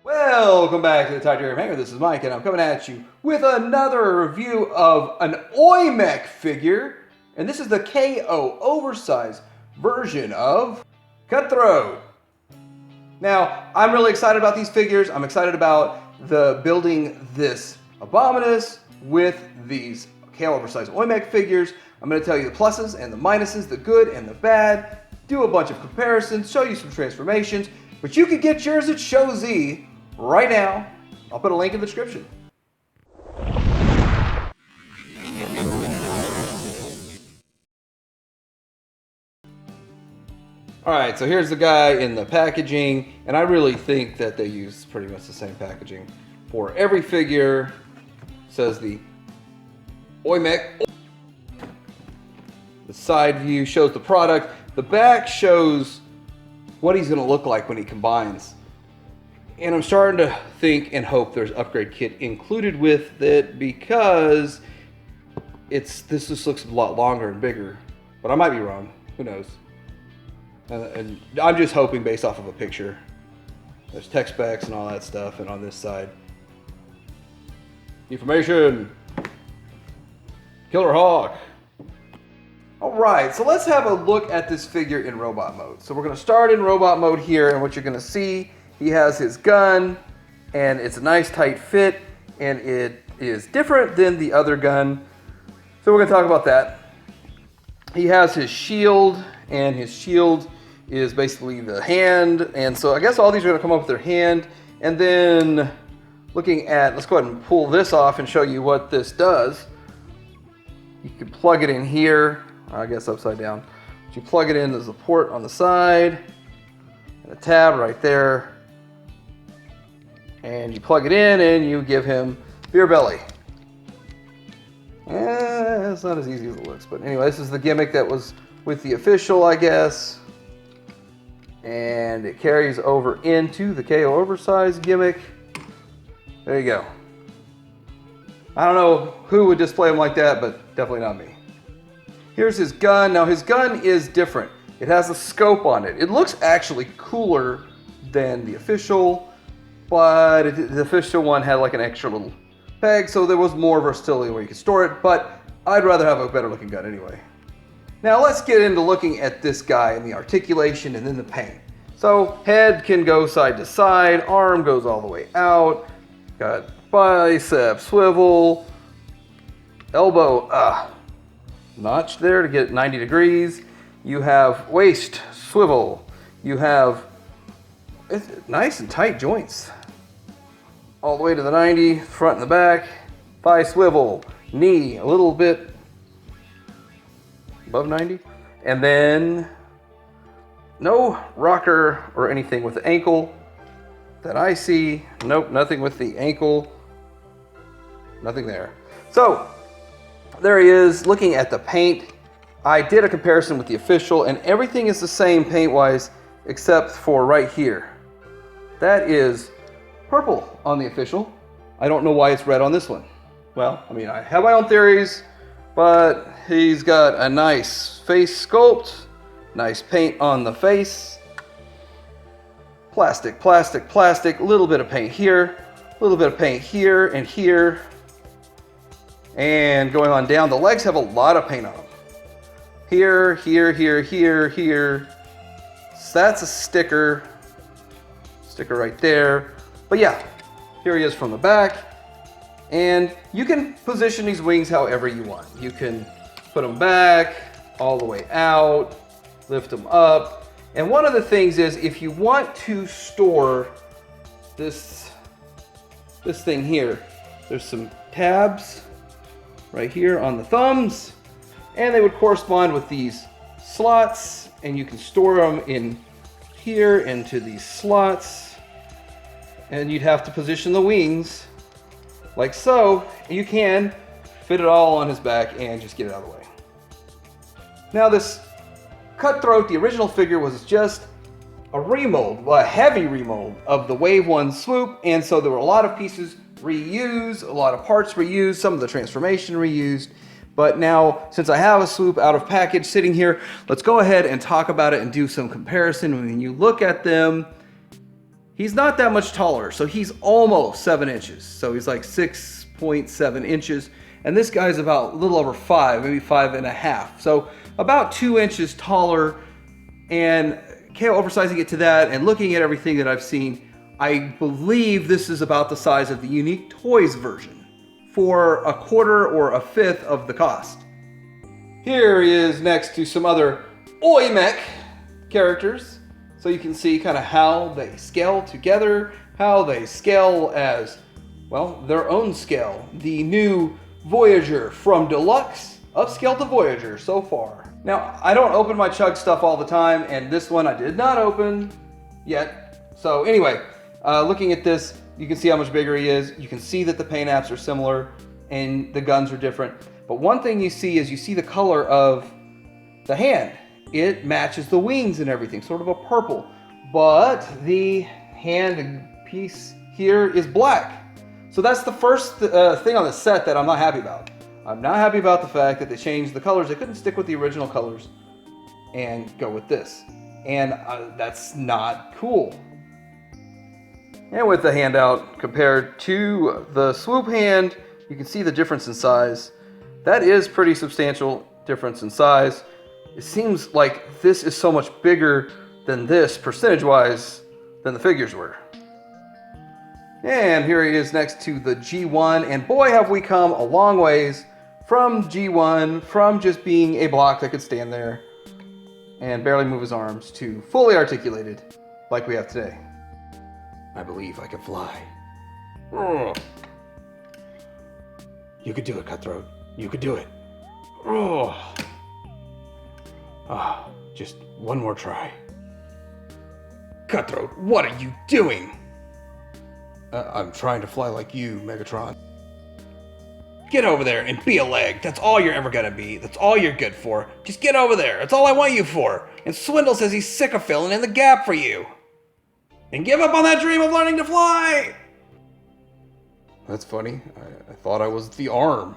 Welcome back to the Titanium Hanger. This is Mike, and I'm coming at you with another review of an Aoyi Mech figure, and this is the KO oversized version of Cutthroat. Now, I'm really excited about these figures. I'm excited about building this Abominus with these KO oversized Aoyi Mech figures. I'm going to tell you the pluses and the minuses, the good and the bad, do a bunch of comparisons, show you some transformations, but you can get yours at Show Z right now. I'll put a link in the description. Alright, so here's the guy in the packaging, and I really think that they use pretty much the same packaging for every figure. It says the Aoyi Mech. The side view shows the product. The back shows what he's going to look like when he combines. And I'm starting to think and hope there's upgrade kit included with it, because this just looks a lot longer and bigger. But I might be wrong. Who knows? And I'm just hoping based off of a picture. There's tech specs and all that stuff, and on this side, information. Killer Hawk. Alright, so let's have a look at this figure in robot mode. So we're going to start in robot mode here, and what you're going to see, he has his gun, and it's a nice tight fit, and it is different than the other gun. So we're going to talk about that. He has his shield, and his shield is basically the hand, and so I guess all these are going to come up with their hand. And then looking at, let's go ahead and pull this off and show you what this does. You can plug it in here, I guess upside down. But you plug it in, there's a port on the side, and a tab right there. And you plug it in and you give him beer belly. It's not as easy as it looks, but anyway, this is the gimmick that was with the official, I guess. And it carries over into the KO oversized gimmick. There you go. I don't know who would display them like that, but definitely not me. Here's his gun. Now his gun is different. It has a scope on it. It looks actually cooler than the official, but the official one had like an extra little peg, so there was more versatility where you could store it, but I'd rather have a better looking gun anyway. Now let's get into looking at this guy and the articulation and then the paint. So head can go side to side, arm goes all the way out, got bicep swivel, elbow notch there to get 90 degrees. You have waist swivel. You have nice and tight joints all the way to the 90, front and the back. Thigh swivel, knee a little bit above 90, and then no rocker or anything with the ankle that I see. Nope, nothing with the ankle, nothing there. So there he is. Looking at the paint, I did a comparison with the official, and everything is the same paint wise except for right here. That is purple on the official. I don't know why it's red on this one. Well, I mean, I have my own theories, but he's got a nice face sculpt, nice paint on the face. Plastic, plastic, plastic, a little bit of paint here, a little bit of paint here and here. And going on down, the legs have a lot of paint on them. Here, here, here, here, here. So that's a sticker right there. But yeah, here he is from the back. And you can position these wings however you want. You can put them back, all the way out, lift them up. And one of the things is, if you want to store this thing here, there's some tabs right here on the thumbs, and they would correspond with these slots, and you can store them in here into these slots. And you'd have to position the wings like so, and you can fit it all on his back and just get it out of the way. Now this Cutthroat, the original figure, was just a remold, a heavy remold of the Wave 1 swoop, and so there were a lot of pieces reused, a lot of parts reused, some of the transformation reused. But now, since I have a swoop out of package sitting here, let's go ahead and talk about it and do some comparison. When you look at them, He's not that much taller, so he's almost 7 inches. So he's like 6.7 inches. And this guy's about a little over 5, maybe 5.5. So about 2 inches taller. And KO oversizing it to that and looking at everything that I've seen, I believe this is about the size of the Unique Toys version for a quarter or a fifth of the cost. Here he is next to some other Aoyi Mech characters. So you can see kind of how they scale together, how they scale as, well, their own scale. The new Voyager from Deluxe, upscale to Voyager so far. Now, I don't open my Chug stuff all the time, and this one I did not open yet. So anyway, looking at this, you can see how much bigger he is. You can see that the paint apps are similar and the guns are different. But one thing you see is you see the color of the hand. It matches the wings and everything, sort of a purple. But the hand piece here is black. So that's the first thing on the set that I'm not happy about. I'm not happy about the fact that they changed the colors. They couldn't stick with the original colors and go with this. And that's not cool. And with the handout compared to the swoop hand, you can see the difference in size. That is pretty substantial difference in size. It seems like this is so much bigger than this, percentage-wise, than the figures were. And here he is next to the G1, and boy have we come a long ways from G1, from just being a block that could stand there and barely move his arms to fully articulated like we have today. I believe I can fly. Ugh. You could do it, Cutthroat. You could do it. Ugh. Just one more try. Cutthroat, what are you doing? I'm trying to fly like you, Megatron. Get over there and be a leg. That's all you're ever gonna be. That's all you're good for. Just get over there. That's all I want you for. And Swindle says he's sick of filling in the gap for you. And give up on that dream of learning to fly! That's funny. I thought I was the arm.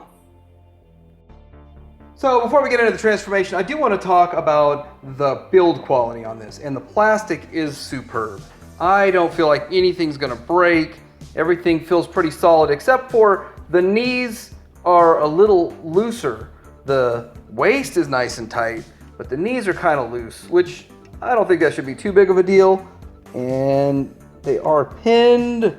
So before we get into the transformation, I do want to talk about the build quality on this. And the plastic is superb. I don't feel like anything's gonna break. Everything feels pretty solid, except for the knees are a little looser. The waist is nice and tight, but the knees are kind of loose, which I don't think that should be too big of a deal. And they are pinned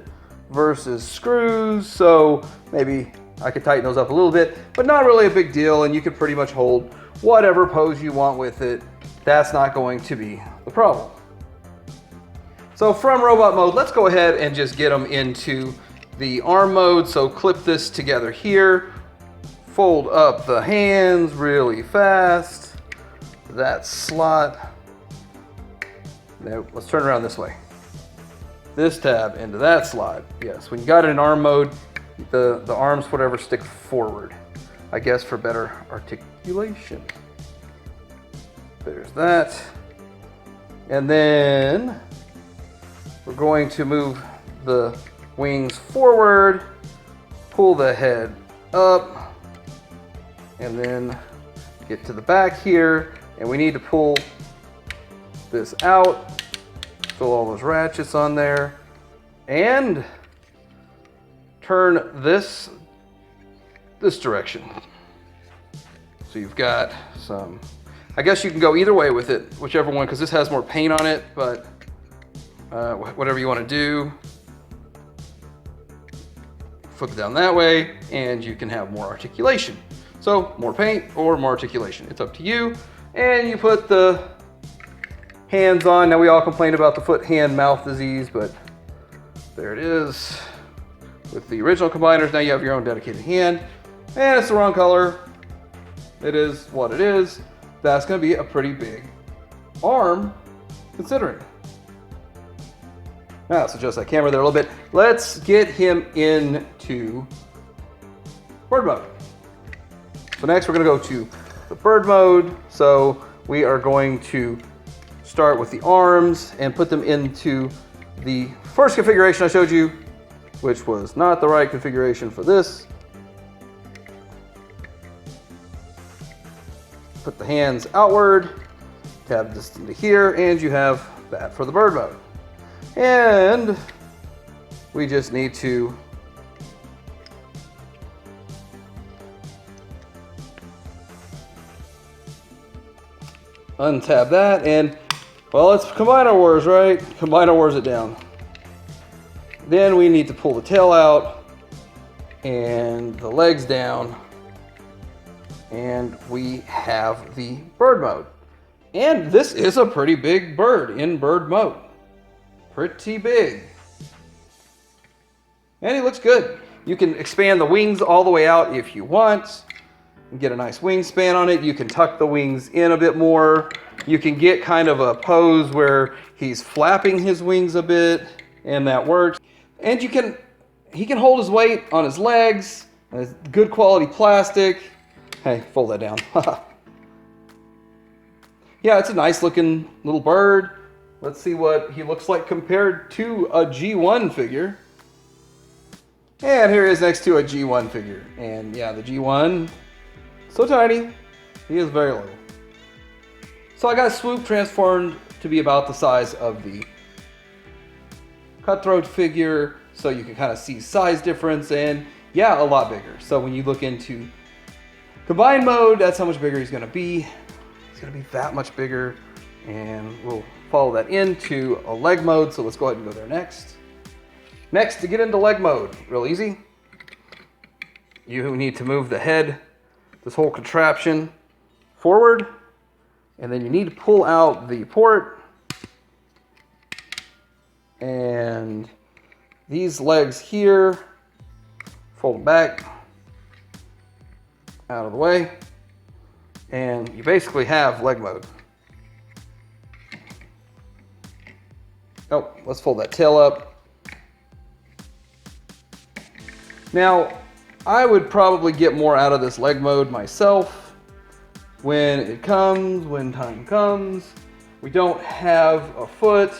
versus screws, so maybe I could tighten those up a little bit, but not really a big deal, and you can pretty much hold whatever pose you want with it. That's not going to be the problem. So from robot mode, let's go ahead and just get them into the arm mode. So clip this together here, fold up the hands really fast, that slot. Now let's turn around this way. This tab into that slot. Yes, when you got it in arm mode, the arms, whatever, stick forward, I guess, for better articulation. There's that. And then we're going to move the wings forward, pull the head up, and then get to the back here. And we need to pull this out, fill all those ratchets on there, and turn this direction. So you've got some, I guess you can go either way with it, whichever one, because this has more paint on it, but whatever you want to do, flip it down that way, and you can have more articulation. So more paint or more articulation, it's up to you. And you put the hands on. Now we all complain about the foot, hand, mouth disease, but there it is. With the original combiners, now you have your own dedicated hand, and it's the wrong color. It is what it is. That's gonna be a pretty big arm, considering. Now let's adjust that camera there a little bit. Let's get him into bird mode. So next we're gonna go to the bird mode. So we are going to start with the arms and put them into the first configuration I showed you, which was not the right configuration for this. Put the hands outward, tab this into here, and you have that for the bird mode. And we just need to untab that, and well, let's combine our wars, right? Combine our wars it down. Then we need to pull the tail out and the legs down, and we have the bird mode. And this is a pretty big bird in bird mode. Pretty big. And he looks good. You can expand the wings all the way out if you want. And get a nice wingspan on it. You can tuck the wings in a bit more. You can get kind of a pose where he's flapping his wings a bit, and that works. And he can hold his weight on his legs. It's good quality plastic. Hey, fold that down. Yeah, it's a nice looking little bird. Let's see what he looks like compared to a G1 figure. And here he is next to a G1 figure. And yeah, the G1, so tiny. He is very little. So I got Swoop transformed to be about the size of the Cutthroat figure, so you can kind of see size difference, and yeah, a lot bigger. So when you look into combined mode, that's how much bigger he's gonna be. He's gonna be that much bigger, and we'll follow that into a leg mode. So let's go ahead and go there next. Next, to get into leg mode, real easy. You need to move the head, this whole contraption, forward, and then you need to pull out the port, and these legs here, fold them back, out of the way, and you basically have leg mode. Oh, let's fold that tail up. Now, I would probably get more out of this leg mode myself when time comes. We don't have a foot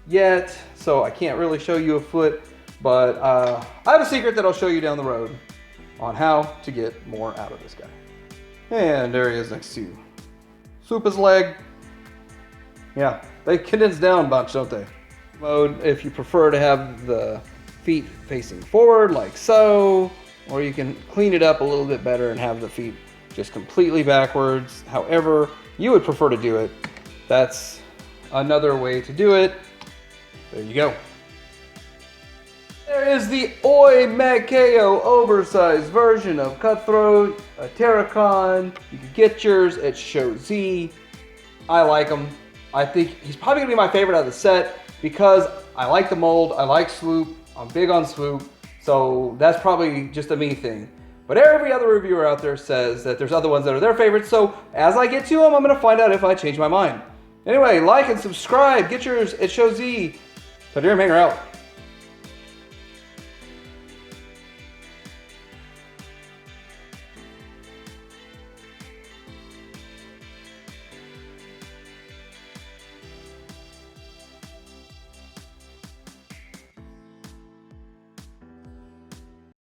yet, so I can't really show you a foot, but I have a secret that I'll show you down the road on how to get more out of this guy. And there he is next to Swoop's leg. Yeah, they condense down a bunch, don't they? Mode, if you prefer to have the feet facing forward like so, or you can clean it up a little bit better and have the feet just completely backwards. However you would prefer to do it, that's another way to do it. There you go. There is the Aoyi Mech oversized version of Cutthroat, a Terracon. You can get yours at Show Z. I like him. I think he's probably gonna be my favorite out of the set because I like the mold, I like Swoop, I'm big on Swoop, so that's probably just a me thing. But every other reviewer out there says that there's other ones that are their favorites, so as I get to them, I'm gonna find out if I change my mind. Anyway, like and subscribe, get yours at Show Z. So, dear, hang her out.